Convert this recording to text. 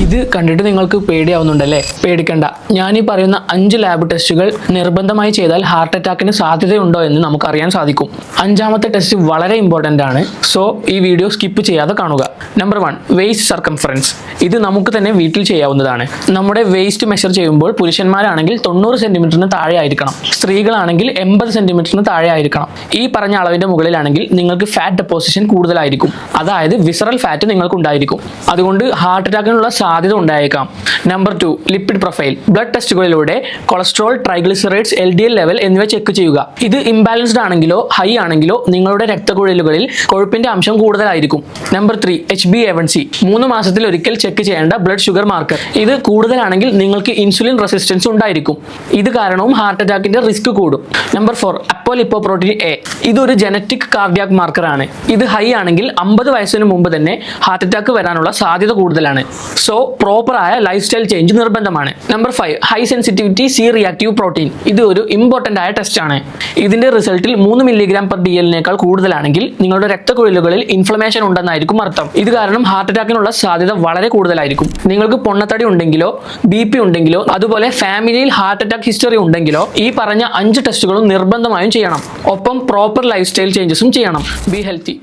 ഇത് കണ്ടിട്ട് നിങ്ങൾക്ക് പേടിയാവുന്നുണ്ടല്ലേ? പേടിക്കണ്ട. ഞാൻ ഈ പറയുന്ന 5 ലാബ് ടെസ്റ്റുകൾ നിർബന്ധമായി ചെയ്താൽ ഹാർട്ട് അറ്റാക്കിന് സാധ്യതയുണ്ടോ എന്ന് നമുക്ക് അറിയാൻ സാധിക്കും. 5ാമത്തെ ടെസ്റ്റ് വളരെ ഇമ്പോർട്ടൻ്റ് ആണ്. സോ ഈ വീഡിയോ സ്കിപ്പ് ചെയ്യാതെ കാണുക. Number 1, waste circumference. ഇത് നമുക്ക് തന്നെ വീട്ടിൽ ചെയ്യാവുന്നതാണ്. നമ്മുടെ വേസ്റ്റ് മെഷർ ചെയ്യുമ്പോൾ പുരുഷന്മാരാണെങ്കിൽ 90 സെന്റിമീറ്ററിന് താഴെ ആയിരിക്കണം, സ്ത്രീകളാണെങ്കിൽ 80 സെന്റിമീറ്ററിന് താഴെ ആയിരിക്കണം. ഈ പറഞ്ഞ അളവിന്റെ മുകളിലാണെങ്കിൽ നിങ്ങൾക്ക് ഫാറ്റ് ഡെപ്പോസിഷൻ കൂടുതലായിരിക്കും, അതായത് വിസറൽ ഫാറ്റ് നിങ്ങൾക്ക് ഉണ്ടായിരിക്കും. അതുകൊണ്ട് ഹാർട്ട് അറ്റാക്കിനുള്ള സാധ്യത ഉണ്ടായേക്കാം. Number 2, lipid profile. ബ്ലഡ് ടെസ്റ്റുകളിലൂടെ കൊളസ്ട്രോൾ, ട്രൈഗ്ലിസറൈഡ്സ്, LDL ലെവൽ എന്നിവ ചെക്ക് ചെയ്യുക. ഇത് ഇംബാലൻസ്ഡ് ആണെങ്കിലോ ഹൈ ആണെങ്കിലോ നിങ്ങളുടെ രക്തക്കുഴലുകളിൽ കൊഴുപ്പിന്റെ അംശം കൂടുതലായിരിക്കും. Number 3, HbA1c. 3 മാസത്തിൽ ഒരിക്കൽ ചെക്ക് ചെയ്യേണ്ട ബ്ലഡ് ഷുഗർ മാർക്കർ. ഇത് കൂടുതലാണെങ്കിൽ നിങ്ങൾക്ക് ഇൻസുലിൻ റെസിസ്റ്റൻസ് ഉണ്ടായിരിക്കും. ഇത് കാരണവും ഹാർട്ട് അറ്റാക്കിന്റെ റിസ്ക് കൂടും. Number 4, അപ്പോലിപ്പോപ്രോട്ടീൻ A. ഇതൊരു ജനറ്റിക് കാർഡിയാക് മാർക്കർ ആണ്. ഇത് ഹൈ ആണെങ്കിൽ 50 വയസ്സിന് മുമ്പ് തന്നെ ഹാർട്ട് അറ്റാക്ക് വരാനുള്ള സാധ്യത കൂടുതലാണ്. സോ പ്രോപ്പറായ ലൈഫ് സ്റ്റൈൽ ചേഞ്ച് നിർബന്ധമാണ്. Number 5, high sensitivity C reactive protein. ഇത് ഒരു ഇമ്പോർട്ടൻ്റ് ആയ ടെസ്റ്റ് ആണ്. ഇതിന്റെ റിസൾട്ടിൽ 3 mg/dl കൂടുതലാണെങ്കിൽ നിങ്ങളുടെ രക്തക്കുഴലുകളിൽ ഇൻഫ്ലമേഷൻ ഉണ്ടെന്നായിരിക്കും അർത്ഥം. ഇത് കാരണം ഹാർട്ട് അറ്റാക്കിനുള്ള സാധ്യത വളരെ കൂടുതലായിരിക്കും. നിങ്ങൾക്ക് പൊണ്ണത്തടി ഉണ്ടെങ്കിലോ BP ഉണ്ടെങ്കിലോ അതുപോലെ ഫാമിലിയിൽ ഹാർട്ട് അറ്റാക്ക് ഹിസ്റ്ററി ഉണ്ടെങ്കിലോ ഈ പറഞ്ഞ 5 ടെസ്റ്റുകളും നിർബന്ധമായും ചെയ്യണം. ഒപ്പം പ്രോപ്പർ ലൈഫ് സ്റ്റൈൽ ചേഞ്ചസും ചെയ്യണം. Be healthy.